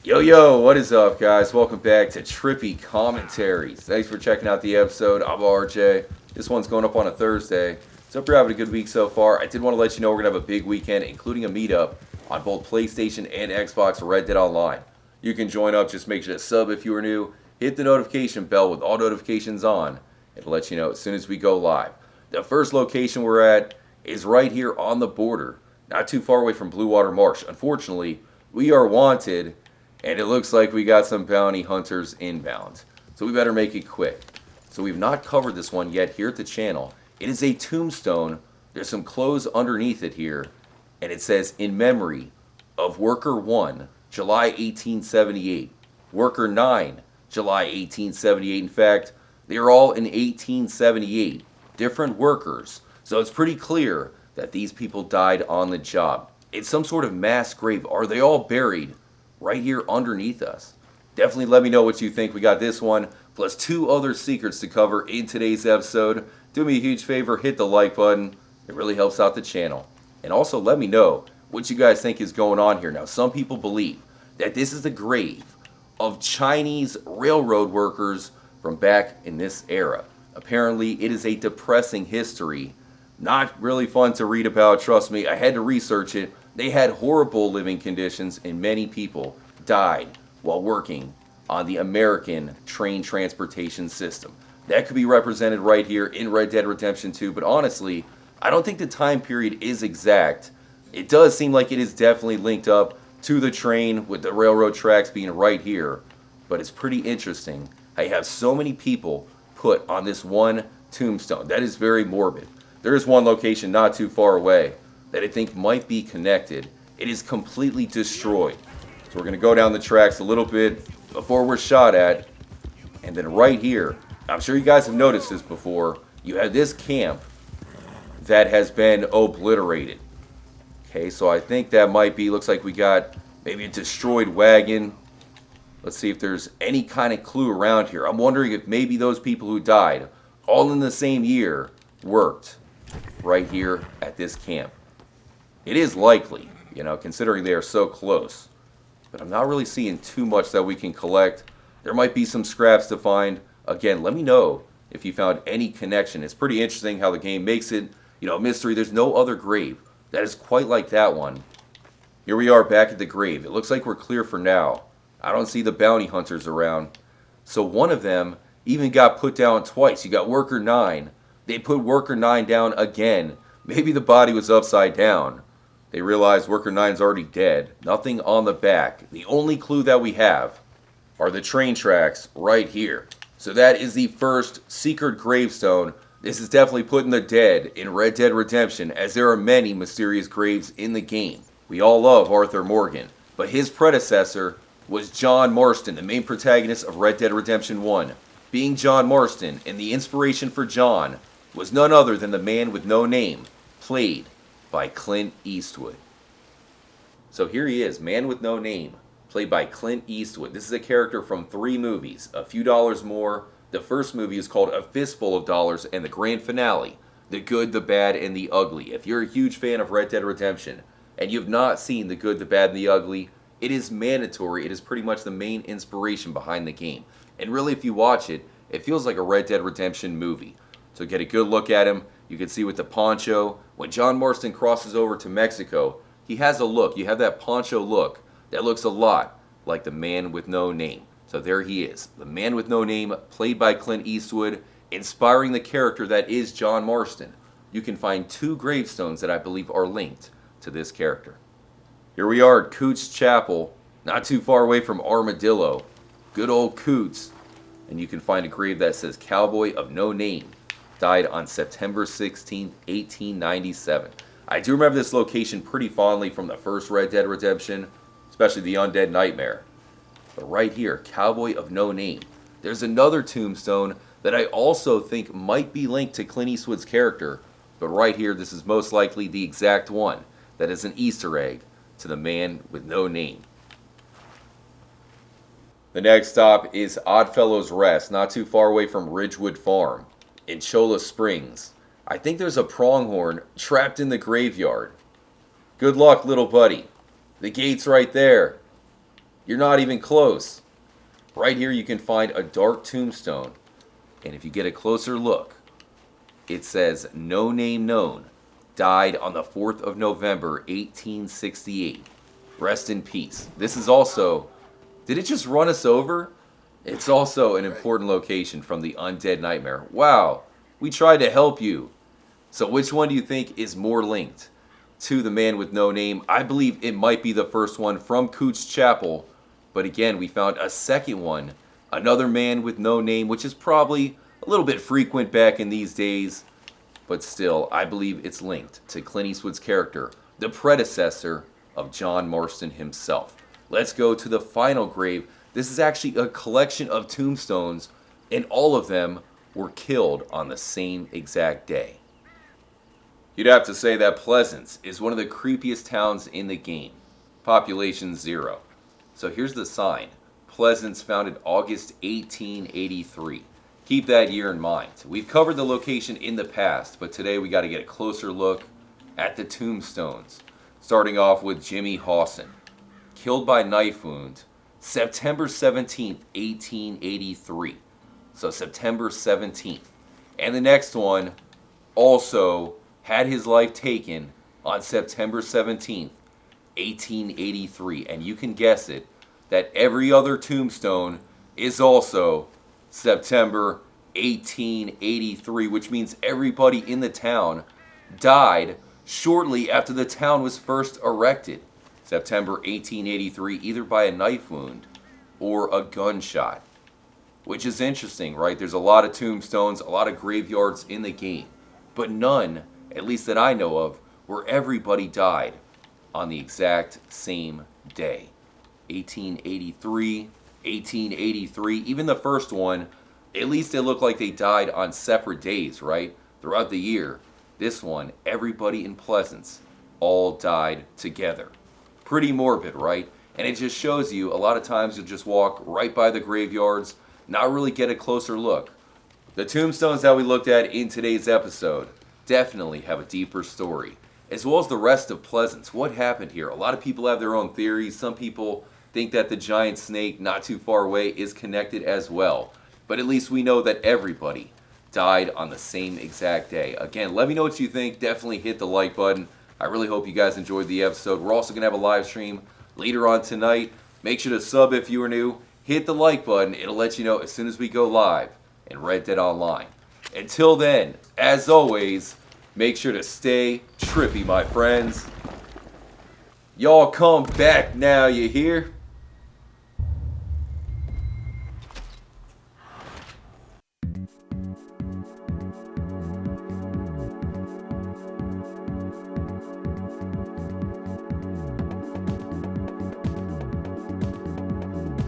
Yo, yo, what is up, guys? Welcome back to Trippy Commentaries. Thanks for checking out the episode. I'm RJ. This one's going up on a Thursday. So, hope you're having a good week so far. I did want to let you know we're going to have a big weekend, including a meetup on both PlayStation and Xbox for Red Dead Online. You can join up, just make sure to sub if you are new. Hit the notification bell with all notifications on. It'll let you know as soon as we go live. The first location we're at is right here on the border, not too far away from Blue Water Marsh. Unfortunately, we are wanted. And it looks like we got some bounty hunters inbound. So we better make it quick. So we've not covered this one yet here at the channel. It is a tombstone. There's some clothes underneath it here. And it says, in memory of Worker 1, July 1878. Worker 9, July 1878. In fact, they're all in 1878. Different workers. So it's pretty clear that these people died on the job. It's some sort of mass grave. Are they all buried right here underneath us? Definitely let me know what you think. We got this one plus two other secrets to cover in today's episode. Do me a huge favor, hit the like button. It really helps out the channel. And also let me know what you guys think is going on here. Now, some people believe that this is the grave of Chinese railroad workers from back in this era. Apparently, it is a depressing history. Not really fun to read about, trust me. I had to research it. They had horrible living conditions, and many people died while working on the American train transportation system. That could be represented right here in Red Dead Redemption 2, but honestly, I don't think the time period is exact. It does seem like it is definitely linked up to the train, with the railroad tracks being right here, but it's pretty interesting how you have so many people put on this one tombstone. That is very morbid. There is one location not too far away that I think might be connected. It is completely destroyed. So we're going to go down the tracks a little bit before we're shot at. And then right here, I'm sure you guys have noticed this before, you have this camp that has been obliterated. Okay, so I think that might be, looks like we got maybe a destroyed wagon. Let's see if there's any kind of clue around here. I'm wondering if maybe those people who died all in the same year worked right here at this camp. It is likely, considering they are so close. But I'm not really seeing too much that we can collect. There might be some scraps to find. Again, let me know if you found any connection. It's pretty interesting how the game makes it, a mystery. There's no other grave that is quite like that one. Here we are back at the grave. It looks like we're clear for now. I don't see the bounty hunters around. So one of them even got put down twice. You got Worker 9. They put Worker 9 down again. Maybe the body was upside down. They realized Worker 9's already dead. Nothing on the back. The only clue that we have are the train tracks right here. So that is the first secret gravestone. This is definitely putting the dead in Red Dead Redemption, as there are many mysterious graves in the game. We all love Arthur Morgan, but his predecessor was John Marston, the main protagonist of Red Dead Redemption 1. Being John Marston, and the inspiration for John was none other than the man with no name, played by Clint Eastwood. So here he is, man with no name, played by Clint Eastwood. This is a character from 3 movies, A Few Dollars More. The first movie is called A Fistful of Dollars, and the grand finale, The Good, the Bad, and the Ugly. If you're a huge fan of Red Dead Redemption, and you've not seen The Good, the Bad, and the Ugly, it is mandatory. It is pretty much the main inspiration behind the game. And really, if you watch it, it feels like a Red Dead Redemption movie. So get a good look at him. You can see with the poncho, when John Marston crosses over to Mexico, he has a look. You have that poncho look that looks a lot like the man with no name. So there he is, the man with no name, played by Clint Eastwood, inspiring the character that is John Marston. You can find 2 gravestones that I believe are linked to this character. Here we are at Coots Chapel, not too far away from Armadillo. Good old Coots. And you can find a grave that says Cowboy of No Name. Died on September 16th, 1897. I do remember this location pretty fondly from the first Red Dead Redemption, especially the Undead Nightmare. But right here, Cowboy of No Name. There's another tombstone that I also think might be linked to Clint Eastwood's character, but right here, this is most likely the exact one that is an Easter egg to the man with no name. The next stop is Oddfellows Rest, not too far away from Ridgewood Farm in Cholla Springs. I think there's a pronghorn trapped in the graveyard. Good luck, little buddy. The gate's right there. You're not even close. Right here you can find a dark tombstone. And if you get a closer look, it says no name known. Died on the 4th of November, 1868. Rest in peace. This is also... Did it just run us over? It's also an important location from the Undead Nightmare. Wow, we tried to help you. So which one do you think is more linked to the man with no name? I believe it might be the first one from Cooch Chapel. But again, we found a second one. Another man with no name, which is probably a little bit frequent back in these days. But still, I believe it's linked to Clint Eastwood's character, the predecessor of John Marston himself. Let's go to the final grave. This is actually a collection of tombstones, and all of them were killed on the same exact day. You'd have to say that Pleasance is one of the creepiest towns in the game. Population 0. So here's the sign. Pleasance founded August 1883. Keep that year in mind. We've covered the location in the past, but today we got to get a closer look at the tombstones. Starting off with Jimmy Hawson. Killed by knife wound, September 17th, 1883. So September 17th. And the next one also had his life taken on September 17th, 1883. And you can guess it, that every other tombstone is also September 1883, which means everybody in the town died shortly after the town was first erected. September 1883, either by a knife wound or a gunshot. Which is interesting, right? There's a lot of tombstones, a lot of graveyards in the game, but none, at least that I know of, where everybody died on the exact same day. 1883, 1883, even the first one, at least it looked like they died on separate days, right? Throughout the year. This one, everybody in Pleasance all died together. Pretty morbid, right? And it just shows you a lot of times you'll just walk right by the graveyards, not really get a closer look. The tombstones that we looked at in today's episode definitely have a deeper story, as well as the rest of Pleasance. What happened here? A lot of people have their own theories. Some people think that the giant snake not too far away is connected as well. But at least we know that everybody died on the same exact day. Again, let me know what you think. Definitely hit the like button. I really hope you guys enjoyed the episode. We're also going to have a live stream later on tonight. Make sure to sub if you are new. Hit the like button. It'll let you know as soon as we go live in Red Dead Online. Until then, as always, make sure to stay trippy, my friends. Y'all come back now, you hear?